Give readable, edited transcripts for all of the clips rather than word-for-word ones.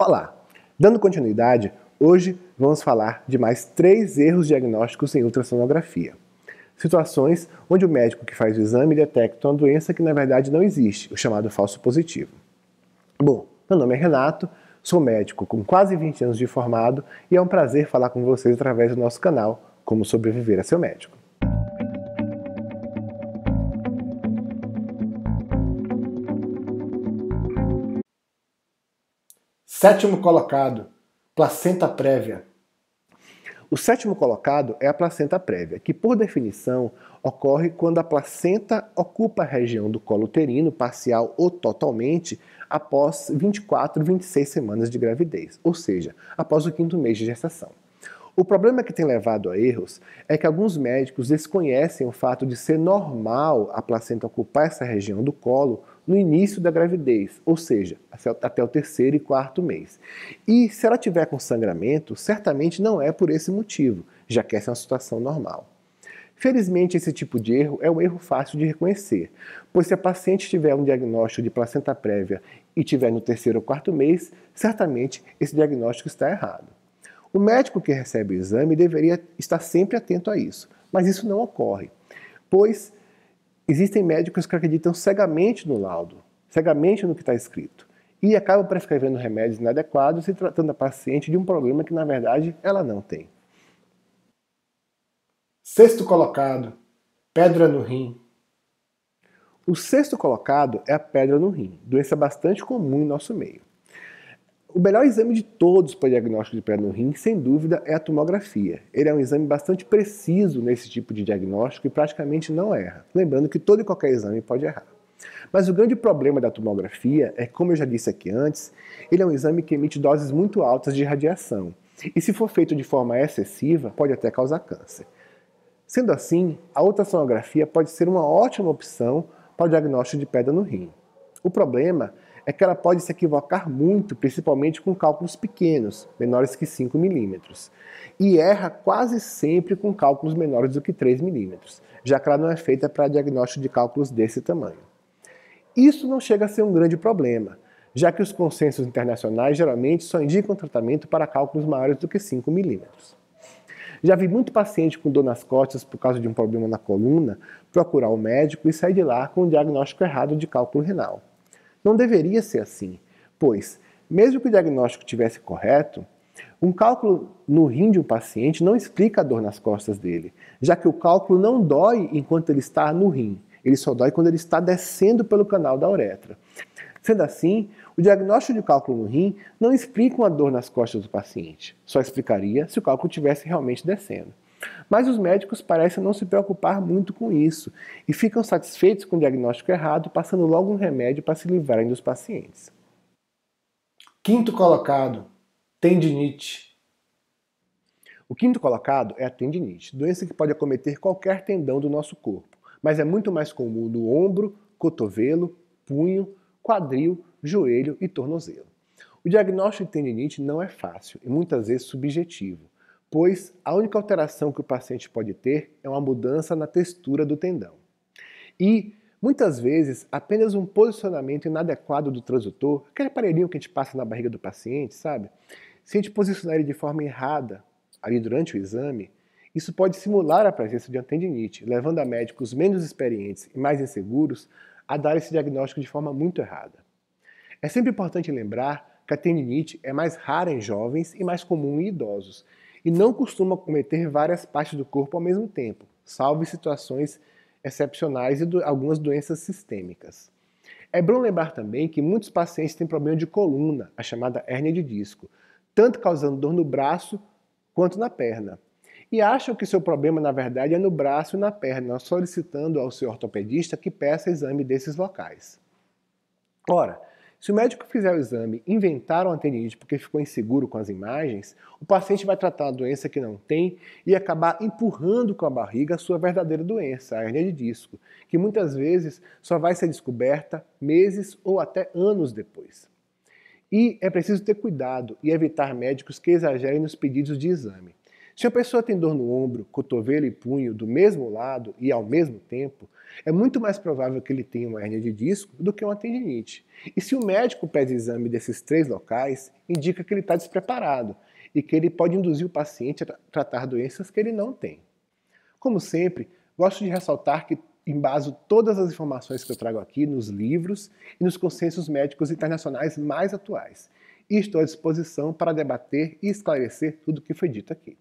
Olá! Dando continuidade, hoje vamos falar de mais 3 erros diagnósticos em ultrassonografia. Situações onde o médico que faz o exame detecta uma doença que na verdade não existe, o chamado falso positivo. Bom, meu nome é Renato, sou médico com quase 20 anos de formado e é um prazer falar com vocês através do nosso canal Como Sobreviver a Seu Médico. Sétimo colocado, placenta prévia. O sétimo colocado é a placenta prévia, que por definição ocorre quando a placenta ocupa a região do colo uterino parcial ou totalmente após 24, 26 semanas de gravidez, ou seja, após o 5º mês de gestação. O problema que tem levado a erros é que alguns médicos desconhecem o fato de ser normal a placenta ocupar essa região do colo no início da gravidez, ou seja, até o 3º e 4º mês. E se ela tiver com sangramento, certamente não é por esse motivo, já que essa é uma situação normal. Felizmente, esse tipo de erro é um erro fácil de reconhecer, pois se a paciente tiver um diagnóstico de placenta prévia e tiver no 3º ou 4º mês, certamente esse diagnóstico está errado. O médico que recebe o exame deveria estar sempre atento a isso, mas isso não ocorre, pois existem médicos que acreditam cegamente no laudo, cegamente no que está escrito, e acabam prescrevendo remédios inadequados e tratando a paciente de um problema que, na verdade, ela não tem. Sexto colocado, pedra no rim. O sexto colocado é a pedra no rim, doença bastante comum em nosso meio. O melhor exame de todos para o diagnóstico de pedra no rim, sem dúvida, é a tomografia. Ele é um exame bastante preciso nesse tipo de diagnóstico e praticamente não erra. Lembrando que todo e qualquer exame pode errar. Mas o grande problema da tomografia é, como eu já disse aqui antes, ele é um exame que emite doses muito altas de radiação. E se for feito de forma excessiva, pode até causar câncer. Sendo assim, a ultrassonografia pode ser uma ótima opção para o diagnóstico de pedra no rim. O problema é que ela pode se equivocar muito, principalmente com cálculos pequenos, menores que 5 milímetros, e erra quase sempre com cálculos menores do que 3 milímetros, já que ela não é feita para diagnóstico de cálculos desse tamanho. Isso não chega a ser um grande problema, já que os consensos internacionais geralmente só indicam tratamento para cálculos maiores do que 5 milímetros. Já vi muito paciente com dor nas costas por causa de um problema na coluna procurar o médico e sair de lá com um diagnóstico errado de cálculo renal. Não deveria ser assim, pois, mesmo que o diagnóstico estivesse correto, um cálculo no rim de um paciente não explica a dor nas costas dele, já que o cálculo não dói enquanto ele está no rim, ele só dói quando ele está descendo pelo canal da uretra. Sendo assim, o diagnóstico de cálculo no rim não explica uma dor nas costas do paciente, só explicaria se o cálculo estivesse realmente descendo. Mas os médicos parecem não se preocupar muito com isso e ficam satisfeitos com o diagnóstico errado, passando logo um remédio para se livrarem dos pacientes. Quinto colocado, tendinite. O quinto colocado é a tendinite, doença que pode acometer qualquer tendão do nosso corpo, mas é muito mais comum no ombro, cotovelo, punho, quadril, joelho e tornozelo. O diagnóstico de tendinite não é fácil e muitas vezes subjetivo, pois a única alteração que o paciente pode ter é uma mudança na textura do tendão. E, muitas vezes, apenas um posicionamento inadequado do transutor, aquele aparelhinho que a gente passa na barriga do paciente, sabe? Se a gente posicionar ele de forma errada ali durante o exame, isso pode simular a presença de uma tendinite, levando a médicos menos experientes e mais inseguros a dar esse diagnóstico de forma muito errada. É sempre importante lembrar que a tendinite é mais rara em jovens e mais comum em idosos, e não costuma acometer várias partes do corpo ao mesmo tempo, salvo em situações excepcionais e algumas doenças sistêmicas. É bom lembrar também que muitos pacientes têm problema de coluna, a chamada hérnia de disco, tanto causando dor no braço quanto na perna. E acham que seu problema, na verdade, é no braço e na perna, solicitando ao seu ortopedista que peça exame desses locais. Ora, se o médico fizer o exame e inventar uma tendinite porque ficou inseguro com as imagens, o paciente vai tratar uma doença que não tem e acabar empurrando com a barriga a sua verdadeira doença, a hérnia de disco, que muitas vezes só vai ser descoberta meses ou até anos depois. E é preciso ter cuidado e evitar médicos que exagerem nos pedidos de exame. Se uma pessoa tem dor no ombro, cotovelo e punho do mesmo lado e ao mesmo tempo, é muito mais provável que ele tenha uma hérnia de disco do que uma tendinite. E se o médico pede exame desses 3 locais, indica que ele está despreparado e que ele pode induzir o paciente a tratar doenças que ele não tem. Como sempre, gosto de ressaltar que embaso todas as informações que eu trago aqui nos livros e nos consensos médicos internacionais mais atuais. E estou à disposição para debater e esclarecer tudo o que foi dito aqui.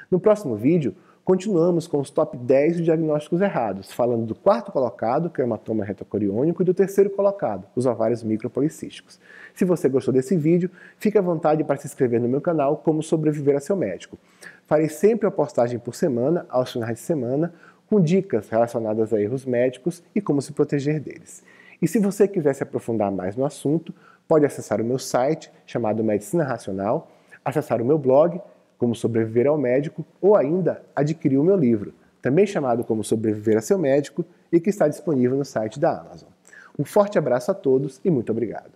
No próximo vídeo, continuamos com os top 10 de diagnósticos errados, falando do 4º colocado, que é o hematoma retocoriônico, e do 3º colocado, os ovários micropolicísticos. Se você gostou desse vídeo, fique à vontade para se inscrever no meu canal Como Sobreviver a Seu Médico. Farei sempre uma postagem por semana, aos finais de semana, com dicas relacionadas a erros médicos e como se proteger deles. E se você quiser se aprofundar mais no assunto, pode acessar o meu site, chamado Medicina Racional, acessar o meu blog, Como Sobreviver ao Médico, ou ainda adquirir o meu livro, também chamado Como Sobreviver a Seu Médico, e que está disponível no site da Amazon. Um forte abraço a todos e muito obrigado.